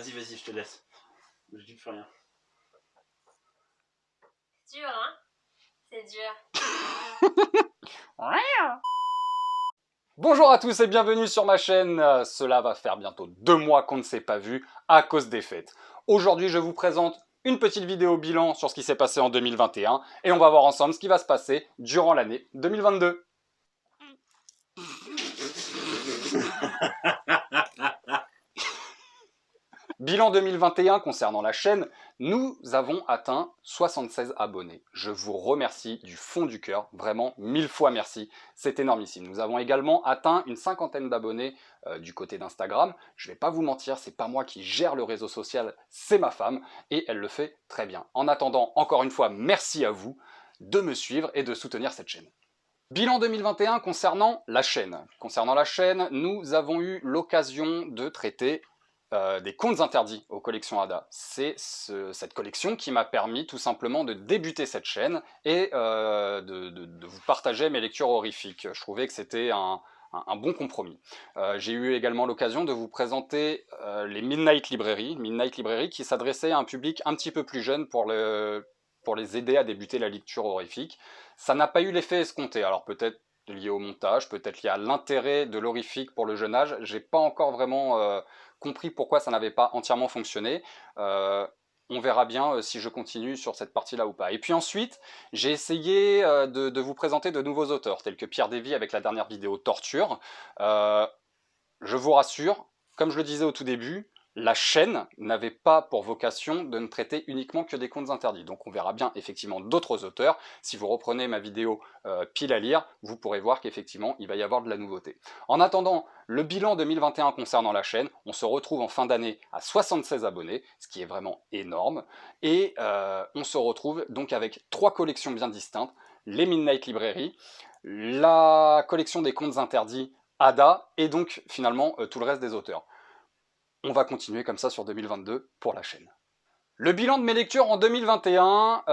Vas-y, vas-y, je te laisse. Je dis plus rien. C'est dur, hein? C'est dur. Bonjour à tous et bienvenue sur ma chaîne. Cela va faire bientôt 2 mois qu'on ne s'est pas vu à cause des fêtes. Aujourd'hui, je vous présente une petite vidéo bilan sur ce qui s'est passé en 2021 et on va voir ensemble ce qui va se passer durant l'année 2022. Bilan 2021 concernant la chaîne, nous avons atteint 76 abonnés. Je vous remercie du fond du cœur, vraiment 1000 fois merci, c'est énormissime. Nous avons également atteint une cinquantaine d'abonnés du côté d'Instagram. Je ne vais pas vous mentir, c'est pas moi qui gère le réseau social, c'est ma femme et elle le fait très bien. En attendant, encore une fois, merci à vous de me suivre et de soutenir cette chaîne. Bilan 2021 concernant la chaîne. Concernant la chaîne, nous avons eu l'occasion de traiter des contes interdits aux collections Ada. C'est cette collection qui m'a permis tout simplement de débuter cette chaîne et de vous partager mes lectures horrifiques. Je trouvais que c'était un bon compromis. J'ai eu également l'occasion de vous présenter les Midnight Library qui s'adressaient à un public un petit peu plus jeune pour les aider à débuter la lecture horrifique. Ça n'a pas eu l'effet escompté, alors peut-être lié au montage, peut-être lié à l'intérêt de l'horrifique pour le jeune âge. J'ai pas encore vraiment compris pourquoi ça n'avait pas entièrement fonctionné. On verra bien si je continue sur cette partie-là ou pas. Et puis ensuite, j'ai essayé de vous présenter de nouveaux auteurs, tels que Pierre Dévy avec la dernière vidéo Torture. Je vous rassure, comme je le disais au tout début, la chaîne n'avait pas pour vocation de ne traiter uniquement que des contes interdits. Donc on verra bien effectivement d'autres auteurs. Si vous reprenez ma vidéo pile à lire, vous pourrez voir qu'effectivement il va y avoir de la nouveauté. En attendant, le bilan 2021 concernant la chaîne, on se retrouve en fin d'année à 76 abonnés, ce qui est vraiment énorme. Et on se retrouve donc avec 3 collections bien distinctes. Les Midnight Library, la collection des contes interdits Ada, et donc finalement tout le reste des auteurs. On va continuer comme ça sur 2022 pour la chaîne. Le bilan de mes lectures en 2021,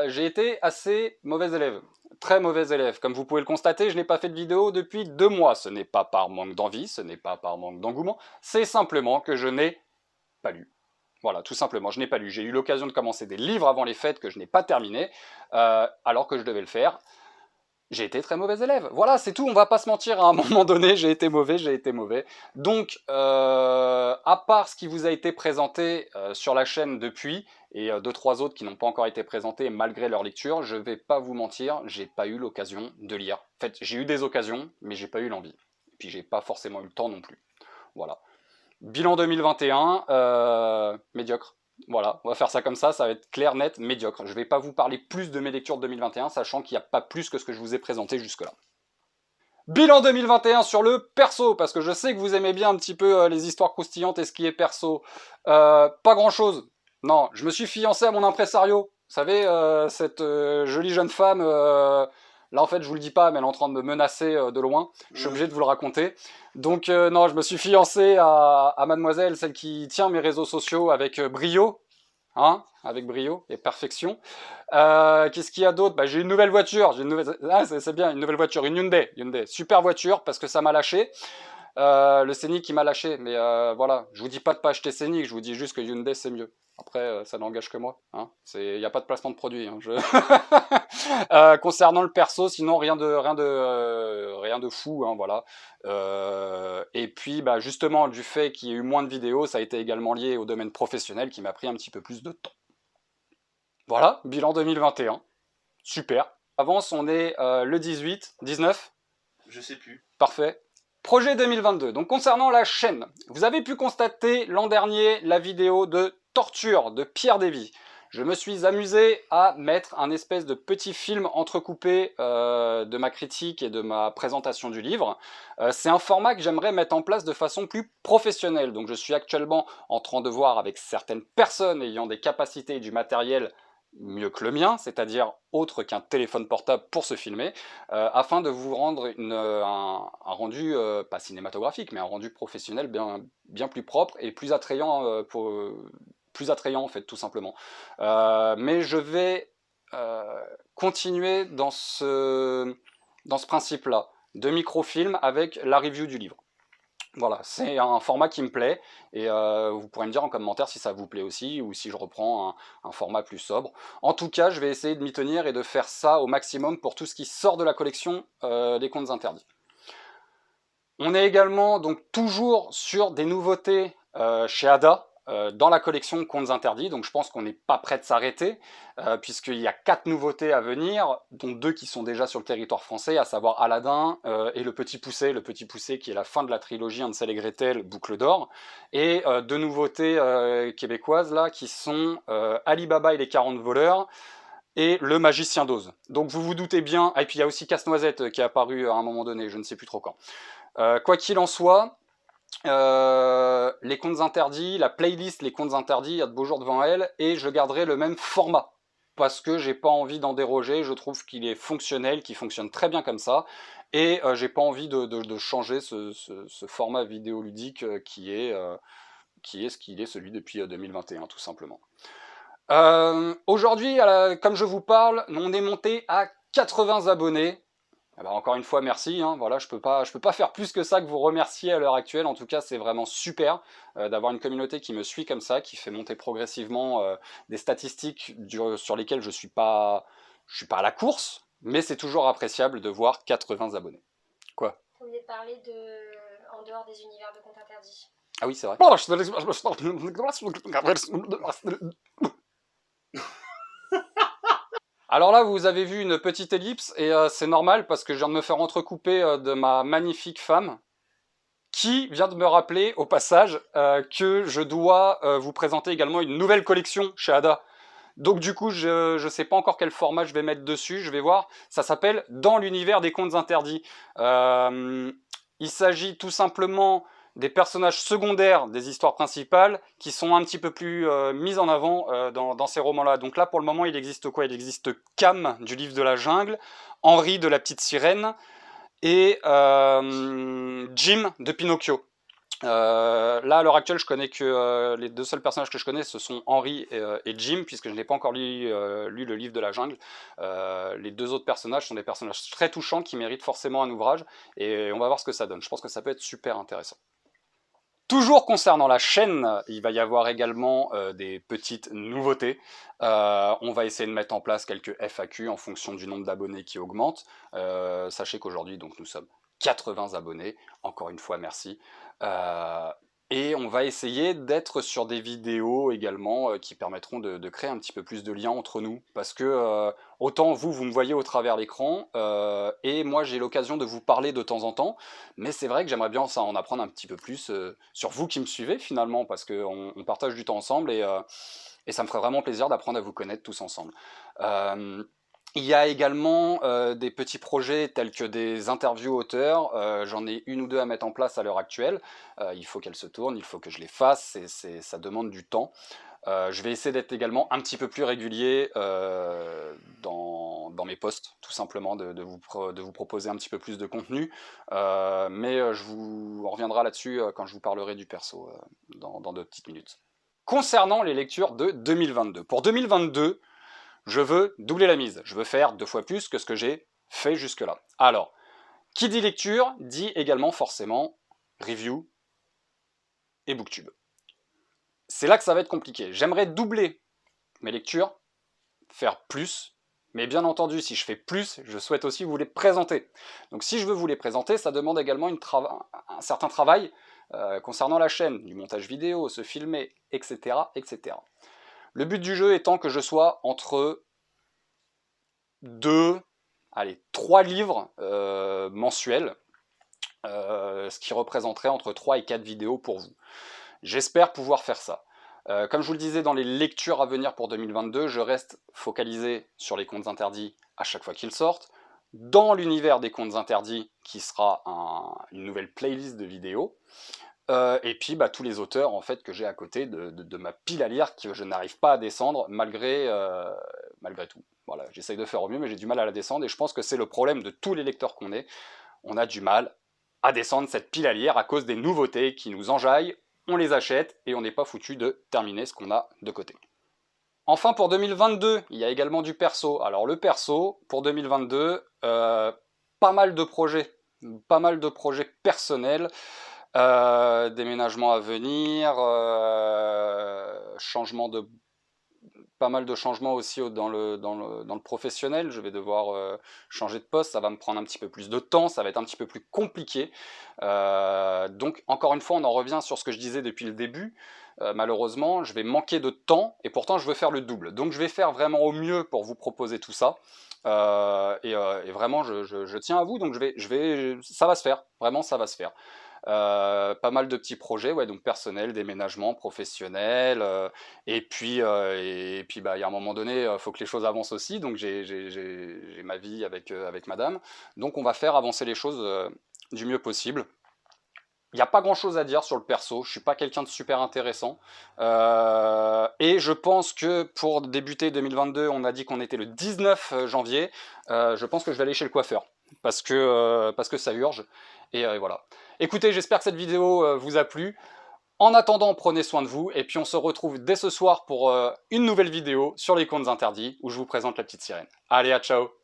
j'ai été assez mauvais élève. Très mauvais élève. Comme vous pouvez le constater, je n'ai pas fait de vidéo depuis 2 mois. Ce n'est pas par manque d'envie, ce n'est pas par manque d'engouement, c'est simplement que je n'ai pas lu. Voilà, tout simplement, je n'ai pas lu. J'ai eu l'occasion de commencer des livres avant les fêtes que je n'ai pas terminés, alors que je devais le faire. J'ai été très mauvais élève. Voilà, c'est tout, on va pas se mentir, à un moment donné, j'ai été mauvais. Donc, à part ce qui vous a été présenté sur la chaîne depuis, et 2-3 autres qui n'ont pas encore été présentés malgré leur lecture, je vais pas vous mentir, j'ai pas eu l'occasion de lire. En fait, j'ai eu des occasions, mais j'ai pas eu l'envie. Et puis j'ai pas forcément eu le temps non plus. Voilà. Bilan 2021, médiocre. Voilà, on va faire ça comme ça va être clair, net, médiocre. Je ne vais pas vous parler plus de mes lectures de 2021, sachant qu'il n'y a pas plus que ce que je vous ai présenté jusque-là. Bilan 2021 sur le perso, parce que je sais que vous aimez bien un petit peu les histoires croustillantes et ce qui est perso. Pas grand-chose. Non, je me suis fiancé à mon impresario. Vous savez, cette jolie jeune femme... là, en fait, je vous le dis pas, mais elle est en train de me menacer de loin. Je suis obligé de vous le raconter. Donc, non, je me suis fiancé à mademoiselle, celle qui tient mes réseaux sociaux avec brio. Hein, avec brio et perfection. Qu'est-ce qu'il y a d'autre? J'ai une nouvelle voiture. Ah, c'est bien, une nouvelle voiture, une Hyundai. Super voiture parce que ça m'a lâché. Le Scénic qui m'a lâché, mais voilà, je vous dis pas de pas acheter Scénic, je vous dis juste que Hyundai c'est mieux. Après, ça n'engage que moi, hein. Il n'y a pas de placement de produit. Hein. Concernant le perso, sinon rien de fou, hein, voilà. Et puis, justement, du fait qu'il y ait eu moins de vidéos, ça a été également lié au domaine professionnel qui m'a pris un petit peu plus de temps. Voilà, bilan 2021, super. Avance, on est le 18, 19. Je sais plus. Parfait. Projet 2022, donc concernant la chaîne, vous avez pu constater l'an dernier la vidéo de Torture de Pierre Dévy. Je me suis amusé à mettre un espèce de petit film entrecoupé de ma critique et de ma présentation du livre. C'est un format que j'aimerais mettre en place de façon plus professionnelle, donc je suis actuellement en train de voir avec certaines personnes ayant des capacités et du matériel mieux que le mien, c'est-à-dire autre qu'un téléphone portable pour se filmer, afin de vous rendre un rendu, pas cinématographique, mais un rendu professionnel bien plus propre et plus attrayant, plus attrayant en fait, tout simplement. Mais je vais continuer dans ce principe-là, de microfilm avec la review du livre. Voilà, c'est un format qui me plaît, et vous pourrez me dire en commentaire si ça vous plaît aussi, ou si je reprends un format plus sobre. En tout cas, je vais essayer de m'y tenir et de faire ça au maximum pour tout ce qui sort de la collection des contes interdits. On est également donc toujours sur des nouveautés chez Ada, dans la collection Contes Interdits, donc je pense qu'on n'est pas prêt de s'arrêter, puisqu'il y a 4 nouveautés à venir, dont 2 qui sont déjà sur le territoire français, à savoir Aladdin et le Petit Poucet qui est la fin de la trilogie Hansel et Gretel, Boucle d'Or, et 2 nouveautés québécoises là, qui sont Ali Baba et les 40 voleurs, et le Magicien d'Oz. Donc vous vous doutez bien, et puis il y a aussi Casse-Noisette qui est apparu à un moment donné, je ne sais plus trop quand. Quoi qu'il en soit, les contes interdits, la playlist les contes interdits, il y a de beaux jours devant elle, et je garderai le même format, parce que j'ai pas envie d'en déroger, je trouve qu'il est fonctionnel, qu'il fonctionne très bien comme ça, et j'ai pas envie de changer ce format vidéoludique qui est ce qu'il est, celui depuis 2021, tout simplement. Aujourd'hui, comme je vous parle, on est monté à 80 abonnés. Eh ben, encore une fois, merci. Hein, voilà, je peux pas faire plus que ça que vous remercier à l'heure actuelle. En tout cas, c'est vraiment super d'avoir une communauté qui me suit comme ça, qui fait monter progressivement des statistiques sur lesquelles je suis pas à la course, mais c'est toujours appréciable de voir 80 abonnés. Quoi? Vous voulez parler de en dehors des univers de contes interdits. Ah oui, c'est vrai. Alors là, vous avez vu une petite ellipse, et c'est normal parce que je viens de me faire entrecouper de ma magnifique femme, qui vient de me rappeler au passage que je dois vous présenter également une nouvelle collection chez Ada. Donc du coup, je ne sais pas encore quel format je vais mettre dessus, je vais voir. Ça s'appelle « Dans l'univers des contes interdits ». Il s'agit tout simplement des personnages secondaires des histoires principales qui sont un petit peu plus mis en avant dans ces romans-là. Donc là, pour le moment, il existe quoi? Il existe Cam du livre de la jungle, Henri de la petite sirène et Jim de Pinocchio. Là, à l'heure actuelle, je connais que les 2 seuls personnages que je connais, ce sont Henri et Jim, puisque je n'ai pas encore lu le livre de la jungle. Les 2 autres personnages sont des personnages très touchants qui méritent forcément un ouvrage, et on va voir ce que ça donne. Je pense que ça peut être super intéressant. Toujours concernant la chaîne, il va y avoir également des petites nouveautés. On va essayer de mettre en place quelques FAQ en fonction du nombre d'abonnés qui augmente. Sachez qu'aujourd'hui, donc, nous sommes 80 abonnés. Encore une fois, merci. Et on va essayer d'être sur des vidéos également qui permettront de créer un petit peu plus de liens entre nous. Parce que autant vous me voyez au travers l'écran, et moi j'ai l'occasion de vous parler de temps en temps, mais c'est vrai que j'aimerais bien en apprendre un petit peu plus sur vous qui me suivez finalement, parce qu'on partage du temps ensemble, et ça me ferait vraiment plaisir d'apprendre à vous connaître tous ensemble. Il y a également des petits projets tels que des interviews auteurs. J'en ai 1 ou 2 à mettre en place à l'heure actuelle. Il faut qu'elles se tournent, il faut que je les fasse, ça demande du temps. Je vais essayer d'être également un petit peu plus régulier dans mes posts, tout simplement, de vous proposer un petit peu plus de contenu. Mais on reviendra là-dessus quand je vous parlerai du perso dans 2 petites minutes. Concernant les lectures de 2022. Pour 2022, je veux doubler la mise, je veux faire 2 fois plus que ce que j'ai fait jusque-là. Alors, qui dit lecture, dit également forcément review et booktube. C'est là que ça va être compliqué. J'aimerais doubler mes lectures, faire plus, mais bien entendu, si je fais plus, je souhaite aussi vous les présenter. Donc si je veux vous les présenter, ça demande également un certain travail concernant la chaîne, du montage vidéo, se filmer, etc., etc. Le but du jeu étant que je sois entre 3 livres mensuels, ce qui représenterait entre 3 et 4 vidéos pour vous. J'espère pouvoir faire ça. Comme je vous le disais dans les lectures à venir pour 2022, je reste focalisé sur les contes interdits à chaque fois qu'ils sortent. Dans l'univers des contes interdits, qui sera une nouvelle playlist de vidéos. Et puis tous les auteurs en fait que j'ai à côté de ma pile à lire que je n'arrive pas à descendre malgré tout. Voilà, j'essaye de faire au mieux, mais j'ai du mal à la descendre, et je pense que c'est le problème de tous les lecteurs qu'on est. On a du mal à descendre cette pile à lire à cause des nouveautés qui nous enjaillent, on les achète et on n'est pas foutu de terminer ce qu'on a de côté. Enfin, pour 2022, il y a également du perso. Alors le perso, pour 2022, pas mal de projets personnels. Déménagement à venir, changement de pas mal de changements aussi dans le professionnel. Je vais devoir changer de poste, ça va me prendre un petit peu plus de temps, ça va être un petit peu plus compliqué. Donc encore une fois, on en revient sur ce que je disais depuis le début. Malheureusement, je vais manquer de temps et pourtant je veux faire le double. Donc je vais faire vraiment au mieux pour vous proposer tout ça. Et vraiment, je tiens à vous, donc ça va se faire, vraiment ça va se faire. Pas mal de petits projets, ouais, donc personnels, déménagement, professionnel, et puis bah, il y a un moment donné, il faut que les choses avancent aussi, donc j'ai ma vie avec madame, donc on va faire avancer les choses du mieux possible. Il n'y a pas grand chose à dire sur le perso, je suis pas quelqu'un de super intéressant. Et je pense que pour débuter 2022, on a dit qu'on était le 19 janvier, je pense que je vais aller chez le coiffeur, parce que ça urge, et voilà. Écoutez, j'espère que cette vidéo vous a plu. En attendant, prenez soin de vous, et puis on se retrouve dès ce soir pour une nouvelle vidéo sur les comptes interdits, où je vous présente la petite sirène. Allez, à ciao!